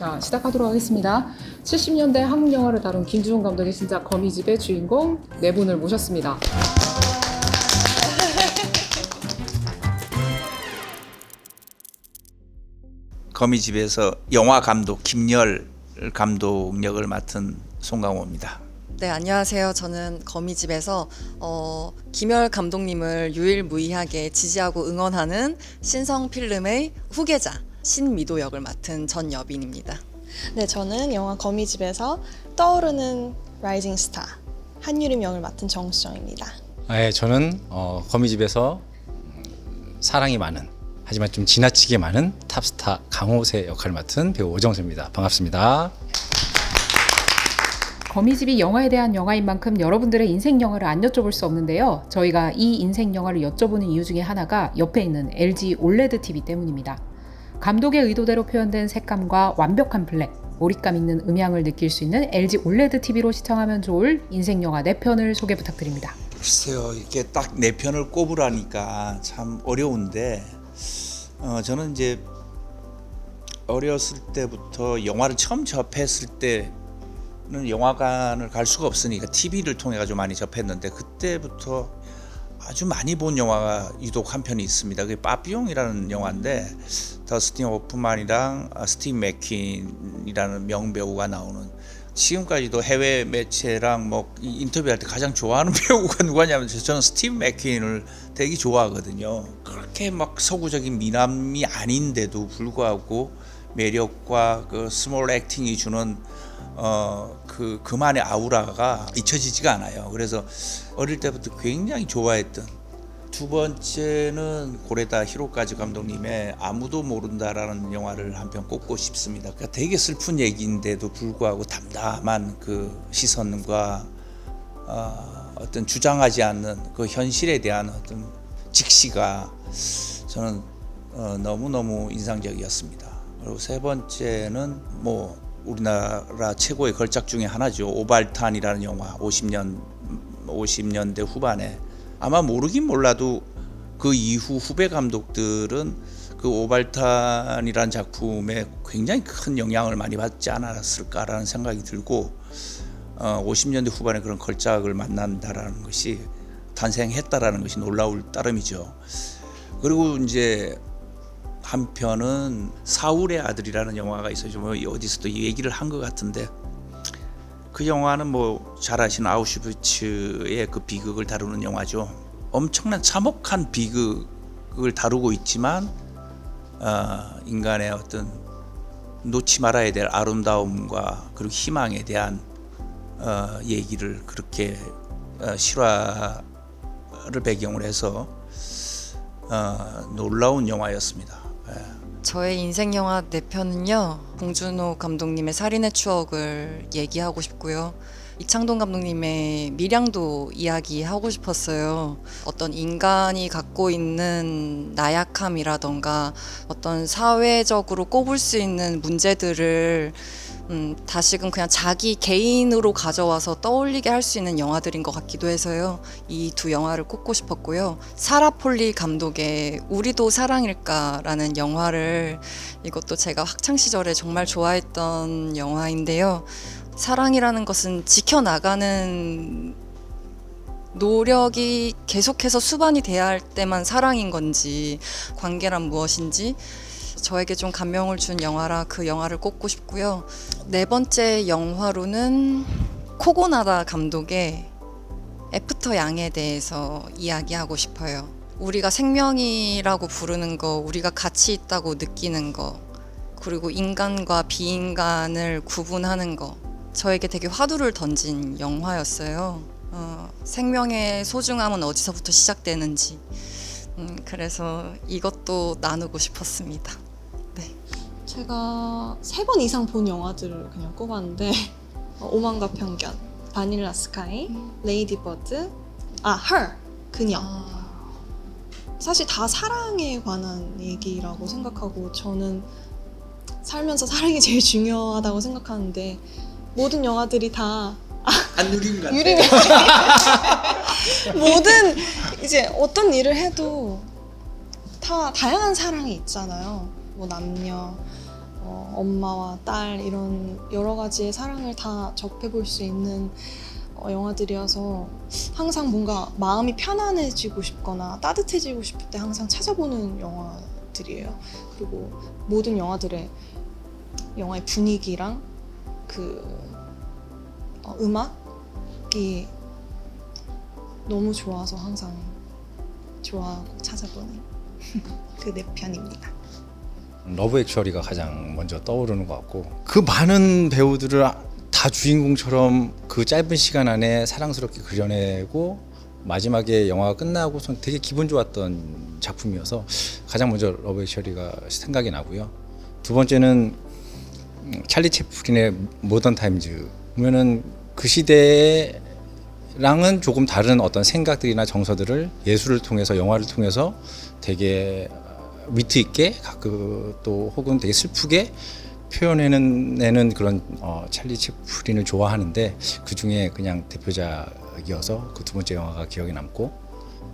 자, 시작하도록 하겠습니다. 70년대 한국 영화를 다룬 김주훈 감독의 신작 거미집의 주인공 네 분을 모셨습니다. 거미집에서 영화 감독 김열 감독 역을 맡은 송강호입니다. 네, 안녕하세요. 저는 거미집에서 김열 감독님을 유일무이하게 지지하고 응원하는 신성필름의 후계자 신미도 역을 맡은 전여빈입니다. 네, 저는 영화 거미집에서 떠오르는 라이징 스타 한유림 역을 맡은 정수정입니다. 네, 저는 거미집에서 사랑이 많은 하지만 좀 지나치게 많은 탑스타 강호세 역할을 맡은 배우 오정세입니다. 반갑습니다. 거미집이 영화에 대한 영화인 만큼 여러분들의 인생 영화를 안 여쭤볼 수 없는데요. 저희가 이 인생 영화를 여쭤보는 이유 중에 하나가 옆에 있는 LG 올레드 TV 때문입니다. 감독의 의도대로 표현된 색감과 완벽한 블랙, 몰입감 있는 음향을 느낄 수 있는 LG 올레드 TV로 시청하면 좋을 인생 영화 4편을 소개 부탁드립니다. 글쎄요, 이렇게 딱 4편을 꼽으라니까 참 어려운데 저는 이제 어렸을 때부터 영화를 처음 접했을 때는 영화관을 갈 수가 없으니까 TV를 통해 가지고 많이 접했는데 그때부터 아주 많이 본 영화가 유독 한 편이 있습니다. 그게 빠삐용이라는 영화인데 더스틴 호프만이랑 스티브 맥퀸이라는 명배우가 나오는, 지금까지도 해외 매체랑 뭐 인터뷰할 때 가장 좋아하는 배우가 누구냐면 저는 스티브 맥퀸을 되게 좋아하거든요. 그렇게 막 서구적인 미남이 아닌데도 불구하고 매력과 그 스몰 액팅이 주는 그만의 아우라가 잊혀지지가 않아요. 그래서 어릴 때부터 굉장히 좋아했던. 두 번째는 고레다 히로카즈 감독님의 아무도 모른다라는 영화를 한 편 꼽고 싶습니다. 그러니까 되게 슬픈 얘기인데도 불구하고 담담한 그 시선과 어떤 주장하지 않는 그 현실에 대한 어떤 직시가 저는 너무너무 인상적이었습니다. 그리고 세 번째는 뭐 우리나라 최고의 걸작 중에 하나죠. 오발탄이라는 영화, 50년대 후반에, 아마 모르긴 몰라도 그 이후 후배 감독들은 그 오발탄이라는 작품에 굉장히 큰 영향을 많이 받지 않았을까라는 생각이 들고 50년대 후반에 그런 걸작을 만난다라는 것이 탄생했다라는 것이 놀라울 따름이죠. 그리고 이제 한편은 사울의 아들이라는 영화가 있어요. 뭐 어디서도 얘기를 한 것 같은데 그 영화는 뭐 잘 아시는 아우슈비츠의 그 비극을 다루는 영화죠. 엄청난 참혹한 비극을 다루고 있지만 인간의 어떤 놓지 말아야 될 아름다움과 그리고 희망에 대한 얘기를 그렇게 실화를 배경으로 해서 놀라운 영화였습니다. 저의 인생 영화 4편은요, 봉준호 감독님의 살인의 추억을 얘기하고 싶고요, 이창동 감독님의 밀양도 이야기하고 싶었어요. 어떤 인간이 갖고 있는 나약함이라던가 어떤 사회적으로 꼽을 수 있는 문제들을 다시금 그냥 자기 개인으로 가져와서 떠올리게 할 수 있는 영화들인 것 같기도 해서요, 이 두 영화를 꼽고 싶었고요. 사라 폴리 감독의 우리도 사랑일까라는 영화를, 이것도 제가 학창시절에 정말 좋아했던 영화인데요. 사랑이라는 것은 지켜나가는 노력이 계속해서 수반이 돼야 할 때만 사랑인 건지, 관계란 무엇인지 저에게 좀 감명을 준 영화라 그 영화를 꼽고 싶고요. 4번째 영화로는 코고나다 감독의 애프터 양에 대해서 이야기하고 싶어요. 우리가 생명이라고 부르는 거, 우리가 가치 있다고 느끼는 거, 그리고 인간과 비인간을 구분하는 거, 저에게 되게 화두를 던진 영화였어요. 생명의 소중함은 어디서부터 시작되는지, 그래서 이것도 나누고 싶었습니다. 네. 제가 3번 이상 본 영화들을 그냥 꼽았는데 오만과 편견, 바닐라 스카이, 레이디 버드, Her, 그녀. 사실 다 사랑에 관한 얘기라고 생각하고, 저는 살면서 사랑이 제일 중요하다고 생각하는데 모든 영화들이 다 한유림 같아. 유림이 모든 이제 어떤 일을 해도 다 다양한 사랑이 있잖아요. 뭐 남녀, 엄마와 딸 이런 여러 가지의 사랑을 다 접해볼 수 있는 영화들이어서 항상 뭔가 마음이 편안해지고 싶거나 따뜻해지고 싶을 때 항상 찾아보는 영화들이에요. 그리고 모든 영화의 분위기랑 그 음악이 너무 좋아서 항상 좋아하고 찾아보는 그 네 편입니다. 러브 액츄얼리가 가장 먼저 떠오르는 것 같고, 그 많은 배우들을 다 주인공처럼 그 짧은 시간 안에 사랑스럽게 그려내고 마지막에 영화가 끝나고선 되게 기분 좋았던 작품이어서 가장 먼저 러브 액츄얼리가 생각이 나고요. 두 번째는 찰리 채플린의 모던 타임즈. 보면은 그 시대랑은 조금 다른 어떤 생각들이나 정서들을 예술을 통해서, 영화를 통해서 되게 위트 있게 또 혹은 되게 슬프게 표현해내는 그런 찰리 채플린을 좋아하는데, 그 중에 그냥 대표작이어서 그 두 번째 영화가 기억에 남고,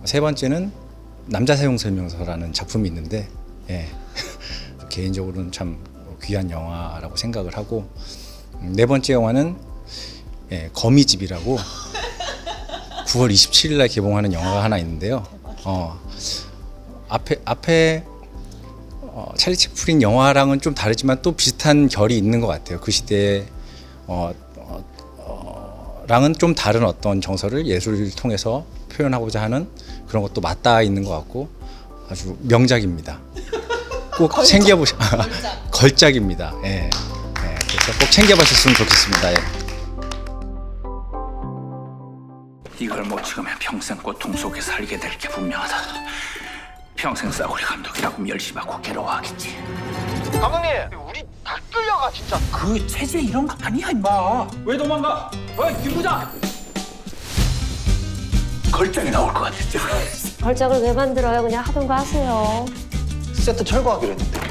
세 번째는 남자 사용 설명서라는 작품이 있는데, 예. 개인적으로는 참 귀한 영화라고 생각을 하고, 네 번째 영화는 거미집이라고 9월 27일 날 개봉하는 영화가 하나 있는데요. 앞에 찰리 채플린 영화랑은 좀 다르지만 또 비슷한 결이 있는 것 같아요. 그 시대에 랑은 좀 다른 어떤 정서를 예술을 통해서 표현하고자 하는 그런 것도 맞닿아 있는 것 같고, 아주 명작입니다. 꼭 챙겨보시. 걸작입니다. 예. 그래서 꼭 챙겨보셨으면 좋겠습니다. 예. 이걸 못 찍으면 평생 고통 속에 살게 될 게 분명하다. 평생 싸구려 감독이라고 멸시받고 괴로워하겠지. 감독님, 우리 다 끌려가 진짜. 그 체제 이런 거 아니야 임마. 왜 도망가? 김 부장. 걸작이 나올 것 같아. 걸작을 왜 만들어요? 그냥 하던 거 하세요. 세트 철거하기로 했는데.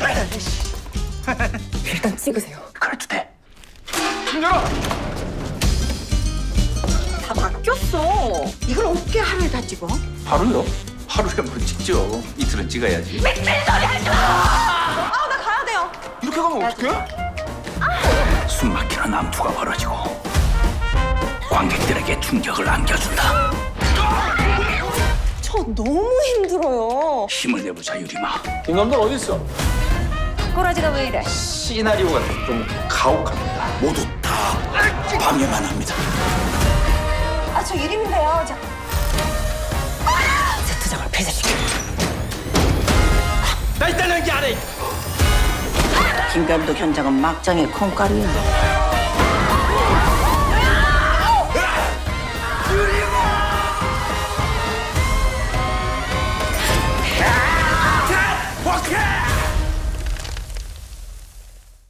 일단 찍으세요. 그래도 돼. 다 바뀌었어. 이걸 어떻게 하루에 다 찍어? 하루요? 하루에 못 찍죠. 이틀은 찍어야지. 나 가야 돼요. 이렇게 가면 어떡해? 숨 막히는 암투가 벌어지고 관객들에게 충격을 안겨준다. 저 너무 힘들어요. 힘을 내보자 유리마. 김 감독 어디 있어? 꼬라지가 왜 이래? 시나리오가 좀 가혹합니다. 모두 다 방해만 합니다. 아, 저 이름인데요. 세트장을 폐쇄시켜. 나 있다는 게 아니. 김 감독 현장은 막장의 콩가루야.